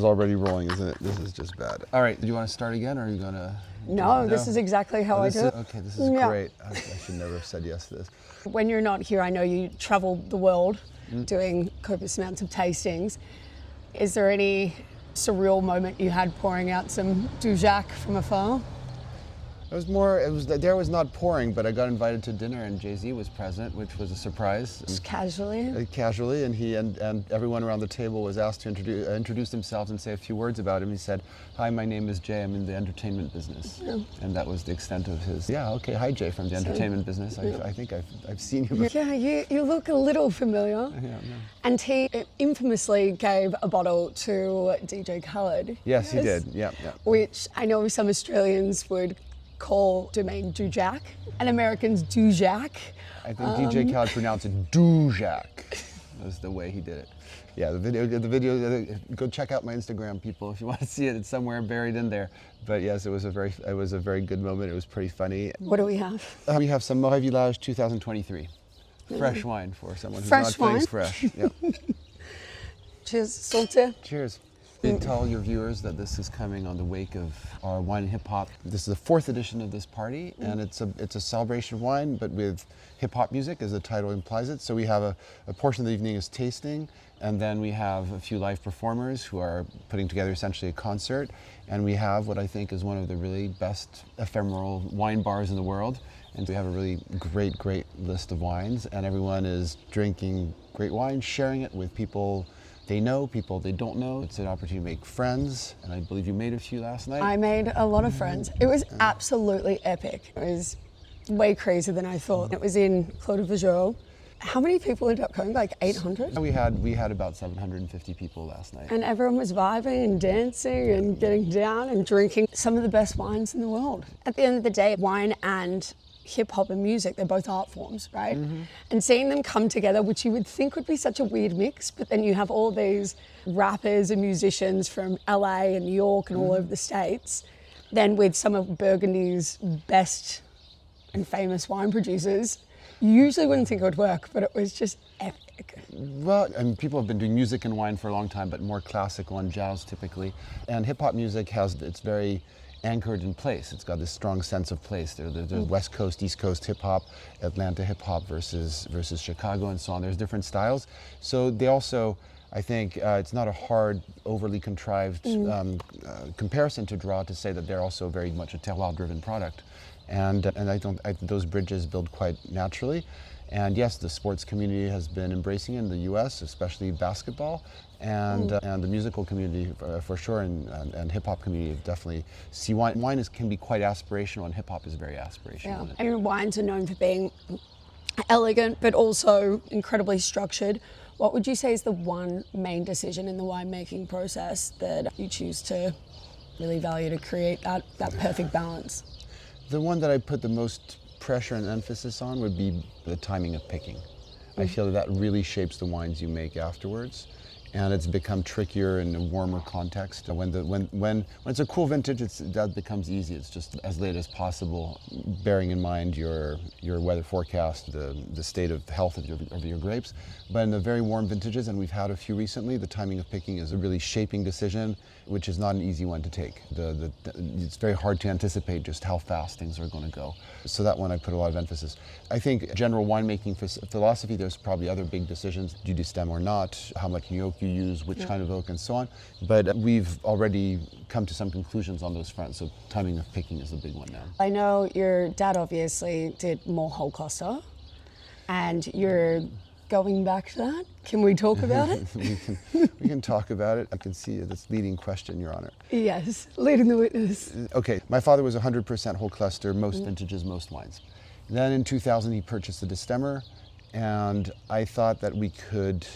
It's already rolling, isn't it? This is just bad. All right, do you want to start again, or are you going to? No, this is exactly how I do it. Okay, this is great. I should never have said yes to this. When you're not here, I know you travel the world doing copious amounts of tastings. Is there any surreal moment you had pouring out some Dujac from afar? There was not pouring, but I got invited to dinner and Jay-Z was present, which was a surprise. Just casually? Casually, and everyone around the table was asked to introduce themselves and say a few words about him. He said, "Hi, my name is Jay, I'm in the entertainment business." Yeah. And that was the extent of his, okay, hi Jay from the entertainment business. I think I've seen you before. Yeah, you look a little familiar. Yeah. And he infamously gave a bottle to DJ Khaled. Yes, he did, yeah. Which I know some Australians would call Domaine Dujac, and Americans Dujac. I think DJ Khaled pronounced it Dujac. Was the way he did it. Yeah, the video. Go check out my Instagram, people, if you want to see it. It's somewhere buried in there. But yes, it was a very good moment. It was pretty funny. What do we have? We have some Marais Village 2023, fresh wine for someone who's not feeling fresh. Yeah. Cheers, Salter. Cheers. Tell your viewers that this is coming on the wake of our wine and hip hop. This is the 4th edition of this party, and it's a celebration of wine, but with hip hop music, as the title implies it. So we have a portion of the evening is tasting, and then we have a few live performers who are putting together essentially a concert, and we have what I think is one of the really best ephemeral wine bars in the world. And we have a really great list of wines, and everyone is drinking great wine, sharing it with people they know, people they don't know. It's an opportunity to make friends, and I believe you made a few last night. I made a lot of friends. It was absolutely epic. It was way crazier than I thought. It was in Claude Vajot. How many people ended up coming? Like 800? We had about 750 people last night. And everyone was vibing and dancing and getting down and drinking some of the best wines in the world. At the end of the day, wine and hip hop and music, they're both art forms, right? And seeing them come together, which you would think would be such a weird mix, but then you have all these rappers and musicians from LA and New York and all over the States, then with some of Burgundy's best and famous wine producers, you usually wouldn't think it would work, but it was just epic. Well, and people have been doing music and wine for a long time, but more classical and jazz typically. And hip hop music it's very anchored in place. It's got this strong sense of place. There's West Coast, East Coast hip hop, Atlanta hip hop versus Chicago and so on. There's different styles. So they also, I think, it's not a hard, overly contrived comparison to draw to say that they're also very much a terroir-driven product. And those bridges build quite naturally. And yes, the sports community has been embracing it in the U.S., especially basketball, and the musical community for sure, and hip hop community definitely see wine. Wine can be quite aspirational, and hip hop is very aspirational. Yeah. And wines are known for being elegant, but also incredibly structured. What would you say is the one main decision in the winemaking process that you choose to really value to create that perfect balance? The one that I put the most pressure and emphasis on would be the timing of picking. I feel that really shapes the wines you make afterwards, and it's become trickier in a warmer context. When it's a cool vintage, that becomes easy. It's just as late as possible, bearing in mind your weather forecast, the state of health of your grapes. But in the very warm vintages, and we've had a few recently, the timing of picking is a really shaping decision, which is not an easy one to take. It's very hard to anticipate just how fast things are going to go. So that one I put a lot of emphasis. I think general winemaking philosophy, there's probably other big decisions. Do you stem or not? How much new oak you use? Which kind of oak and so on. But we've already come to some conclusions on those fronts. So timing of picking is the big one now. I know your dad obviously did more whole cluster, and you're going back to that. Can we talk about it? we can talk about it. I can see this leading question, Your Honor. Yes, leading the witness. Okay, my father was 100% whole cluster, most vintages, most wines. Then in 2000 he purchased a destemmer, and I thought that we could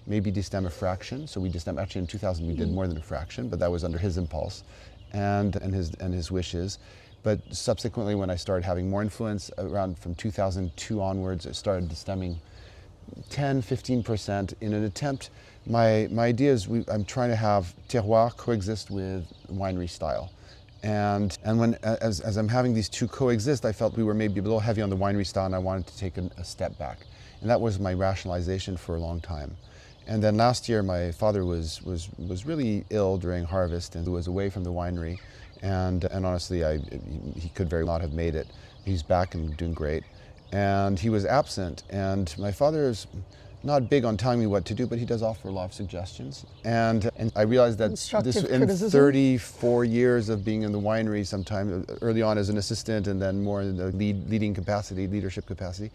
maybe destem a fraction. So we destem, actually in 2000 we did more than a fraction, but that was under his impulse and his wishes. But subsequently, when I started having more influence, around from 2002 onwards, I started destemming 10-15% in an attempt. My idea is I'm trying to have terroir coexist with winery style. And when as I'm having these two coexist, I felt we were maybe a little heavy on the winery style, and I wanted to take a step back. And that was my rationalization for a long time. And then last year, my father was really ill during harvest and was away from the winery. And honestly, he could very not have made it. He's back and doing great. And he was absent. And my father is not big on telling me what to do, but he does offer a lot of suggestions. And I realized that in 34 years of being in the winery, sometime early on as an assistant and then more in the leadership capacity,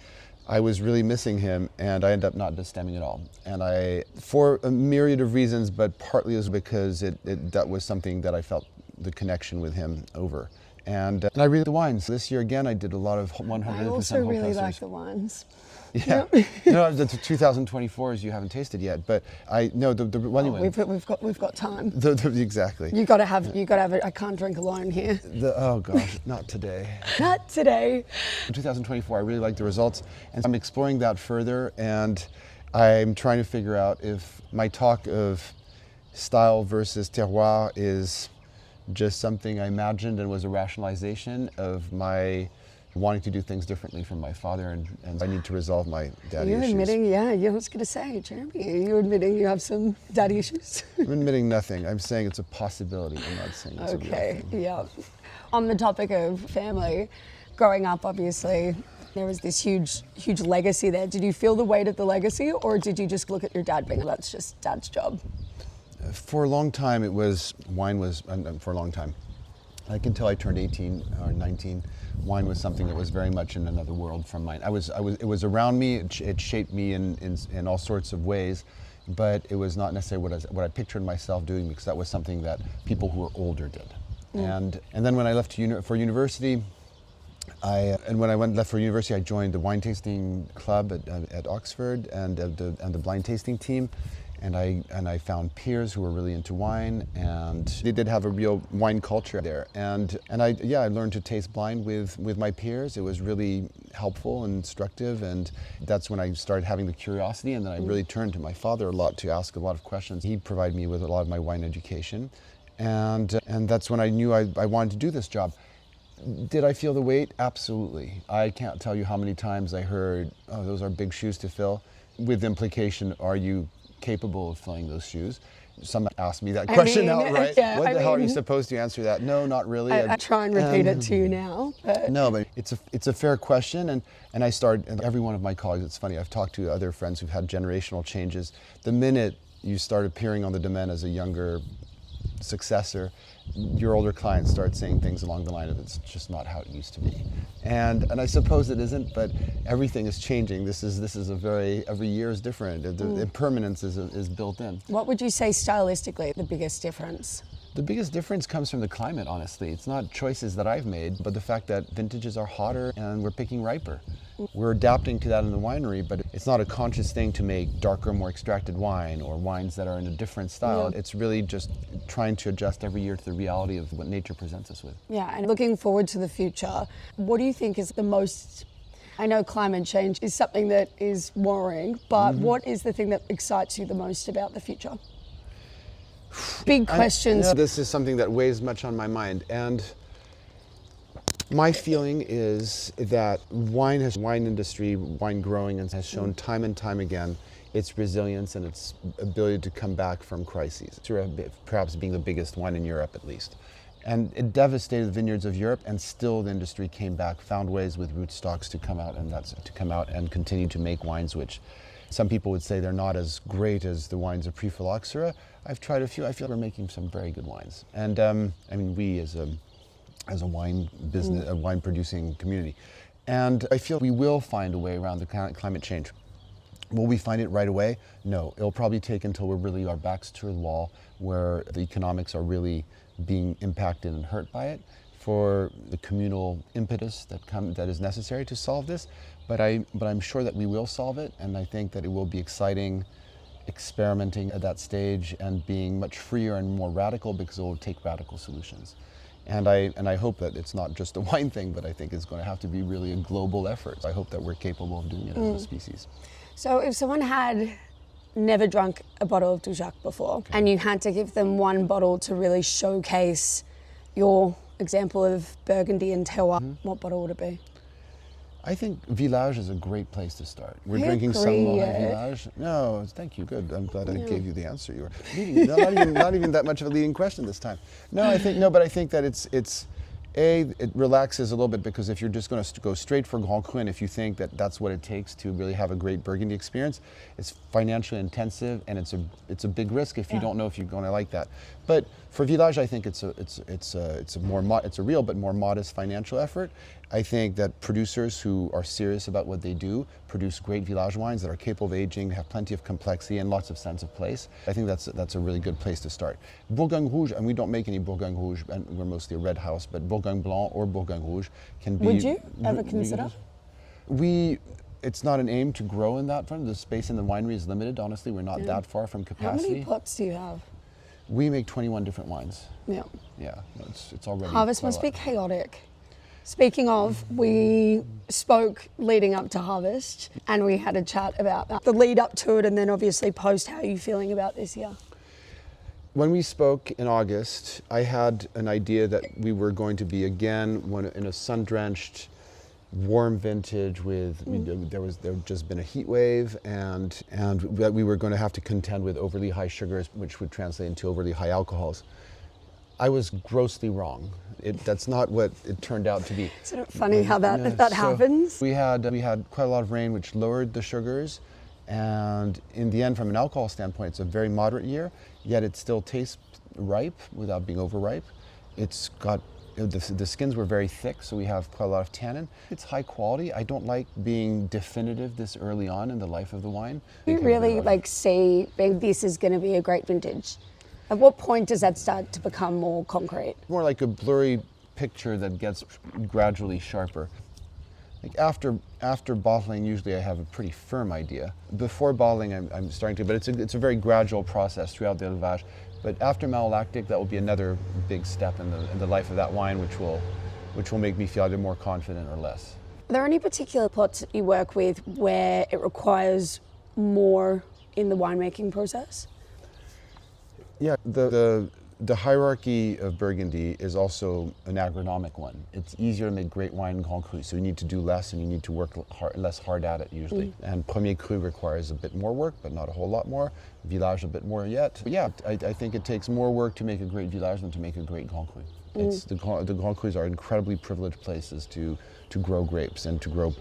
I was really missing him, and I ended up not stemming at all. And for a myriad of reasons, but partly it was because that was something that I felt the connection with him over. And I really like the wines. This year again, I did a lot of 100% I also whole really pressers. like the wines. Yeah, no, the 2024s you haven't tasted yet, but the one you went. We've got time. Exactly. You got to have it. I can't drink alone here. Oh gosh, not today. Not today. In 2024, I really like the results, and I'm exploring that further, and I'm trying to figure out if my talk of style versus terroir is just something I imagined and was a rationalization of my wanting to do things differently from my father, and I need to resolve my daddy issues. You're admitting, I was going to say, Jeremy, you're admitting you have some daddy issues? I'm admitting nothing. I'm saying it's a possibility. I'm not saying it's a real thing. Yeah. On the topic of family, growing up, obviously, there was this huge legacy there. Did you feel the weight of the legacy, or did you just look at your dad being, that's just dad's job? For a long time, wine was, for a long time, like until I turned 18 or 19, wine was something that was very much in another world from mine. It was around me, it shaped me in all sorts of ways, but it was not necessarily what I pictured myself doing, because that was something that people who were older did. And then when I left for university, when I left for university, I joined the wine tasting club at Oxford and the blind tasting team. And I found peers who were really into wine, and they did have a real wine culture there. And I learned to taste blind with my peers. It was really helpful and instructive, and that's when I started having the curiosity, and then I really turned to my father a lot to ask a lot of questions. He provided me with a lot of my wine education, and that's when I knew I wanted to do this job. Did I feel the weight? Absolutely. I can't tell you how many times I heard, "Oh, those are big shoes to fill," with the implication, are you capable of filling those shoes? Someone asked me that question outright. Yeah, what the hell are you supposed to answer that? No, not really. I try and repeat it to you now. But. No, but it's a fair question, and I started, and every one of my colleagues, it's funny, I've talked to other friends who've had generational changes. The minute you start appearing on the Domaine as a younger successor, your older clients start saying things along the line of, it's just not how it used to be. And I suppose it isn't, but everything is changing. This is every year is different. The impermanence is built in. What would you say stylistically the biggest difference? The biggest difference comes from the climate, honestly. It's not choices that I've made, but the fact that vintages are hotter and we're picking riper. We're adapting to that in the winery, but it's not a conscious thing to make darker, more extracted wine or wines that are in a different style. Yeah. It's really just trying to adjust every year to the reality of what nature presents us with. Yeah, and looking forward to the future, what do you think is the most, I know climate change is something that is worrying, but what is the thing that excites you the most about the future? Big questions. This is something that weighs much on my mind, and my feeling is that wine industry, wine growing, and has shown time and time again its resilience and its ability to come back from crises, perhaps being the biggest one in Europe at least. And it devastated the vineyards of Europe, and still the industry came back, found ways with rootstocks to come out, and continue to make wines which some people would say they're not as great as the wines of pre-phylloxera. I've tried a few. I feel we're making some very good wines. And I mean, we as a wine business, a wine producing community. And I feel we will find a way around the climate change. Will we find it right away? No. It'll probably take until we're really our backs to the wall, where the economics are really being impacted and hurt by it, for the communal impetus that is necessary to solve this. But I'm sure that we will solve it, and I think that it will be exciting experimenting at that stage and being much freer and more radical, because it will take radical solutions. And I hope that it's not just a wine thing, but I think it's going to have to be really a global effort. I hope that we're capable of doing it as a species. So if someone had never drunk a bottle of Dujac before, and you had to give them one bottle to really showcase your example of Burgundy and terroir, what bottle would it be? I think Village is a great place to start. We're I drinking some agree, Village. No, thank you. Good. I'm glad I gave you the answer. You were leading, not even that much of a leading question this time. No, I think that it relaxes a little bit, because if you're just going to go straight for Grand Cru, and if you think that that's what it takes to really have a great Burgundy experience, it's financially intensive, and it's a big risk if you don't know if you're going to like that. But for Village, I think it's a real but more modest financial effort. I think that producers who are serious about what they do produce great Village wines that are capable of aging, have plenty of complexity and lots of sense of place. I think that's a really good place to start. Bourgogne Rouge, and we don't make any Bourgogne Rouge, and we're mostly a red house, but Bourgogne Blanc or Bourgogne Rouge can be... Would you ever consider? It's not an aim to grow in that front. The space in the winery is limited, honestly. We're not that far from capacity. How many plots do you have? We make 21 different wines. Yeah. Yeah, it's already... Harvest must be chaotic. Speaking of, we spoke leading up to harvest, and we had a chat about the lead up to it, and then obviously post. How are you feeling about this year? When we spoke in August, I had an idea that we were going to be again in a sun-drenched, warm vintage with there had just been a heat wave, and that we were going to have to contend with overly high sugars, which would translate into overly high alcohols. I was grossly wrong. That's not what it turned out to be. Isn't it funny how that happens? We had quite a lot of rain, which lowered the sugars, and in the end, from an alcohol standpoint, it's a very moderate year. Yet it still tastes ripe without being overripe. It's got the skins were very thick, so we have quite a lot of tannin. It's high quality. I don't like being definitive this early on in the life of the wine. You really say this is going to be a great vintage. At what point does that start to become more concrete? More like a blurry picture that gets gradually sharper. Like after bottling, usually I have a pretty firm idea. Before bottling, I'm starting to, but it's a very gradual process throughout the élevage. But after malolactic, that will be another big step in the life of that wine, which will make me feel either more confident or less. Are there any particular plots that you work with where it requires more in the winemaking process? Yeah, the hierarchy of Burgundy is also an agronomic one. It's easier to make great wine in Grand Cru, so you need to do less and you need to work less hard at it usually. And Premier Cru requires a bit more work, but not a whole lot more. Village a bit more yet. But yeah, I think it takes more work to make a great Village than to make a great Grand Cru. The Grand Crus are incredibly privileged places to grow grapes and to grow,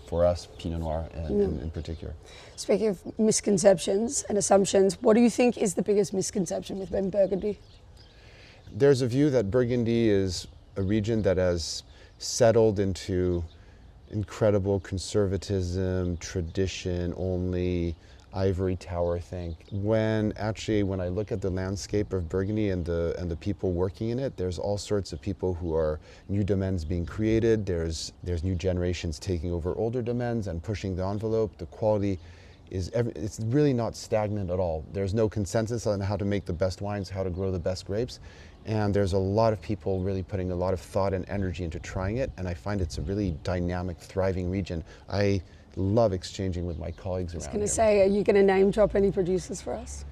for us, Pinot Noir in particular. Speaking of misconceptions and assumptions, what do you think is the biggest misconception within Burgundy? There's a view that Burgundy is a region that has settled into incredible conservatism, tradition only, ivory tower thing. When I look at the landscape of Burgundy and the people working in it, there's all sorts of people who are new domains being created. There's new generations taking over older domains and pushing the envelope. The quality it's really not stagnant at all. There's no consensus on how to make the best wines, how to grow the best grapes. And there's a lot of people really putting a lot of thought and energy into trying it. And I find it's a really dynamic, thriving region. I love exchanging with my colleagues around here. I was going to say, are you going to name drop any producers for us?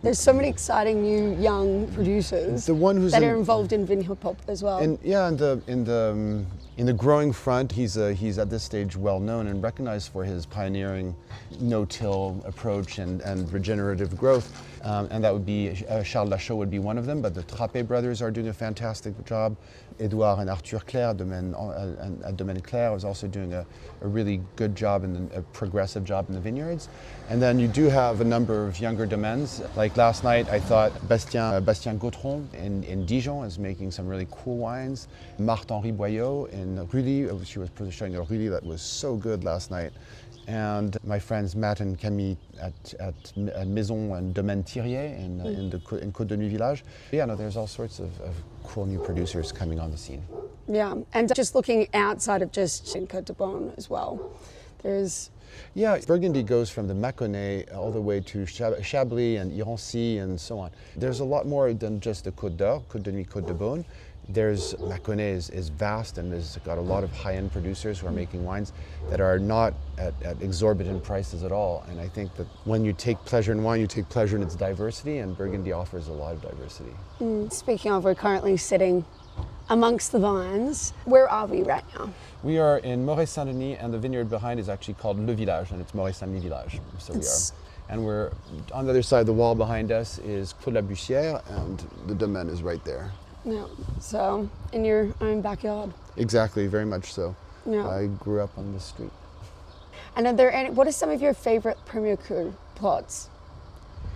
There's so many exciting new young producers that are involved in vin hip hop as well. And yeah, in the growing front, he's at this stage well known and recognized for his pioneering no-till approach and regenerative growth. And that would be Charles Lachaud would be one of them, but the Trappé brothers are doing a fantastic job. Edouard and Arthur Claire at Domaine Claire is also doing a really good job a progressive job in the vineyards. And then you do have a number of younger domains. Like last night, I thought Bastien Gautron in Dijon is making some really cool wines. Marthe-Henri Boyau in Rully, she was showing a Rully that was so good last night. And my friends Matt and Camille at Maison and Domaine Thirier in Côte de Nuit Village. Yeah, no, there's all sorts of cool new producers coming on the scene. Yeah, and just looking outside of just in Côte de Beaune as well, there's... Yeah, Burgundy goes from the Mâconnais all the way to Chablis and Irancy and so on. There's a lot more than just the Côte d'Or, Côte de Nuit, Côte de Beaune. Mâconnais is vast and has got a lot of high-end producers who are making wines that are not at exorbitant prices at all. And I think that when you take pleasure in wine, you take pleasure in its diversity, and Burgundy offers a lot of diversity. Speaking of, we're currently sitting amongst the vines. Where are we right now? We are in Moret-Saint-Denis, and the vineyard behind is actually called Le Village, and it's Moret-Saint-Denis Village. So we are. And we're on the other side of the wall behind us is Clos de la Bussière, and the domaine is right there. Yeah, so in your own backyard. Exactly, very much so. Yeah. I grew up on this street. And are there any, what are some of your favorite Premier Cru plots?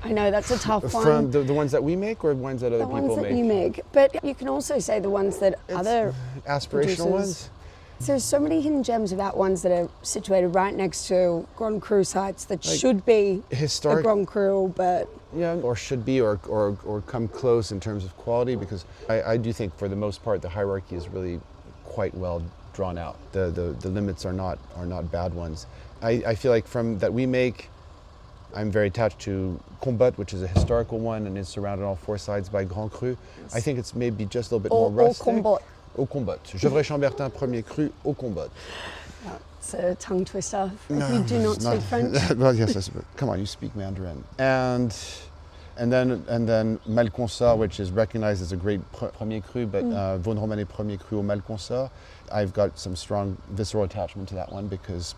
I know that's a tough one. From the ones that we make or ones that other people make? The ones that you make. But you can also say the ones that other aspirational producers. ones. There's so many hidden gems about ones that are situated right next to Grand Cru sites that should be historic, a Grand Cru, but... Yeah, or should be, or come close in terms of quality, because I do think for the most part the hierarchy is really quite well drawn out. The limits are not bad ones. I feel like from that we make, I'm very attached to Combat, which is a historical one and is surrounded on all four sides by Grand Cru. I think it's maybe just a little bit more rustic. Au Combat. Gevrey-Chambertin Premier Cru au Combat. It's a tongue twister. If you do not speak French. Well, yes, come on, you speak Mandarin. And then Malconsort, which is recognized as a great Premier Cru, but Vosne Romanée Premier Cru au Malconsort. I've got some strong visceral attachment to that one because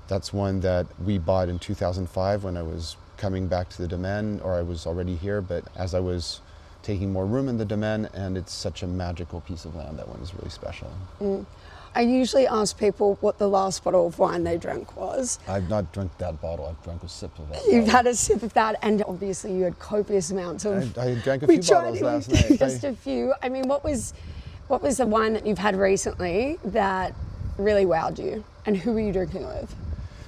that's one that we bought in 2005 when I was coming back to the domaine, or I was already here, but as I was taking more room in the domaine, and it's such a magical piece of land. That one is really special. I usually ask people what the last bottle of wine they drank was. I've not drunk that bottle. I've drunk a sip of that. You've had a sip of that, and obviously you had copious amounts of... I drank a few bottles last night. Just a few. I mean, what was the wine that you've had recently that really wowed you? And who were you drinking with?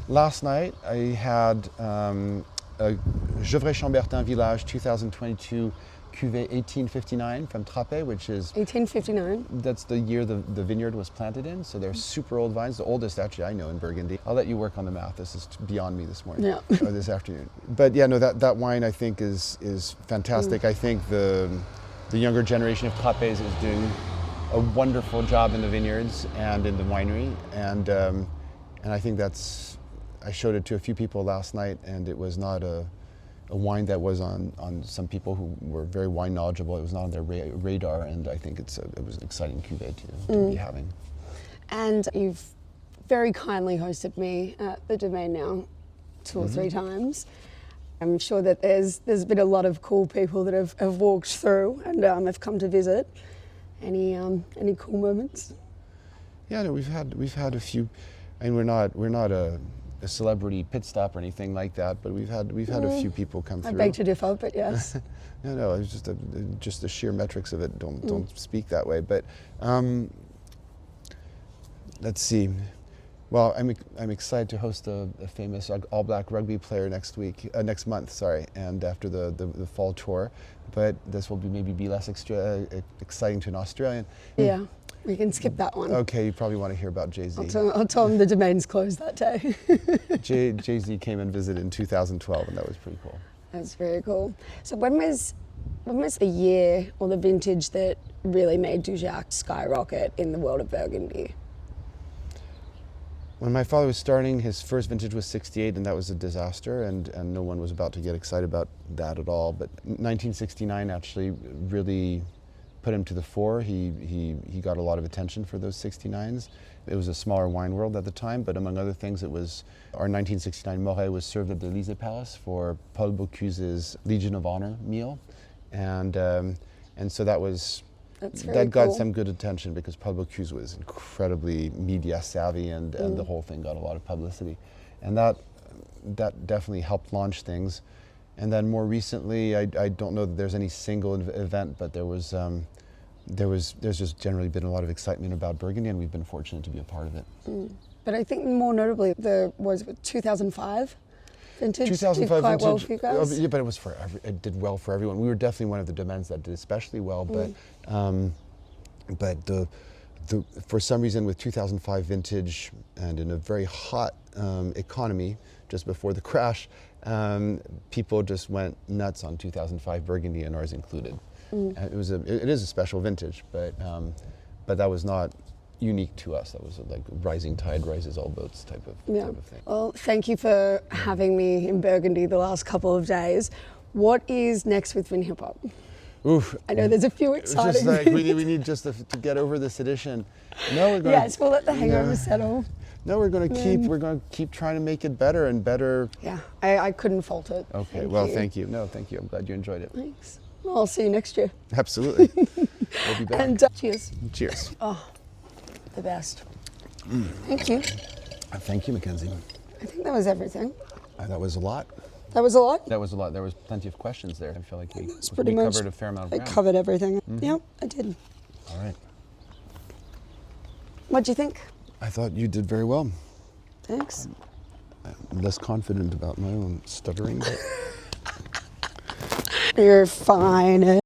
Last night I had a Gevrey-Chambertin Village 2022 Cuvée 1859 from Trappes, which is... 1859? That's the year the vineyard was planted in, so they're super old vines, the oldest actually I know in Burgundy. I'll let you work on the math, this is beyond me this morning, or this afternoon. But yeah, no, that wine I think is fantastic. I think the younger generation of Trappes is doing a wonderful job in the vineyards and in the winery, and I think I showed it to a few people last night, and it was not a wine that was on some people who were very wine knowledgeable. It was not on their radar, and I think it was an exciting cuvée to be having. And you've very kindly hosted me at the Domaine now 2 or 3 times. I'm sure that there's been a lot of cool people that have walked through and have come to visit. Any cool moments? Yeah, no, we've had a few, and we're not a celebrity pit stop or anything like that, but we've had a few people come through. I beg to differ, but yes. No, it's just the sheer metrics of it don't speak that way. But let's see. Well, I'm excited to host a famous All Black rugby player next month, and after the fall tour. But this will maybe be less exciting to an Australian. Yeah. We can skip that one. Okay, you probably want to hear about Jay-Z. I'll tell him the Domaine's closed that day. Jay-Z came and visited in 2012, and that was pretty cool. That's very cool. So when was the year or the vintage that really made Dujac skyrocket in the world of Burgundy? When my father was starting, his first vintage was 68, and that was a disaster, and no one was about to get excited about that at all. But 1969 actually really put him to the fore. He got a lot of attention for those 69s. It was a smaller wine world at the time, but among other things, it was our 1969 Moret was served at the Élysée Palace for Paul Bocuse's Legion of Honor meal, and so that got some good attention because Paul Bocuse was incredibly media savvy, and the whole thing got a lot of publicity, and that definitely helped launch things. And then more recently, I don't know that there's any single event, but there's just generally been a lot of excitement about Burgundy, and we've been fortunate to be a part of it. But I think more notably, was 2005 vintage 2005 did quite vintage, well for you guys? Yeah, but it did well for everyone. We were definitely one of the domains that did especially well, but for some reason with 2005 vintage and in a very hot economy just before the crash, people just went nuts on 2005 Burgundy, and ours included. It is a special vintage, but that was not unique to us. That was like rising tide rises all boats type of thing. Well, thank you for having me in Burgundy the last couple of days. What is next with Vin Hip Hop? Oof. I know there's a few It's exciting just like things. we need just to get over this edition. No, we're going. Yes, we'll let the hangover settle. No, we're going to keep trying to make it better and better. Yeah, I couldn't fault it. Okay. Thank you. No, thank you. I'm glad you enjoyed it. Thanks. Well, I'll see you next year. Absolutely. We'll be back. And cheers. Cheers. The best. Thank you. Thank you, Mackenzie. I think that was everything. That was a lot. That was a lot. That was a lot. There was plenty of questions there. I feel like we Pretty much covered a fair amount of I ground. covered everything. Yeah, I did. All right. What'd you think? I thought you did very well. Thanks. I'm less confident about my own stuttering, but You're fine.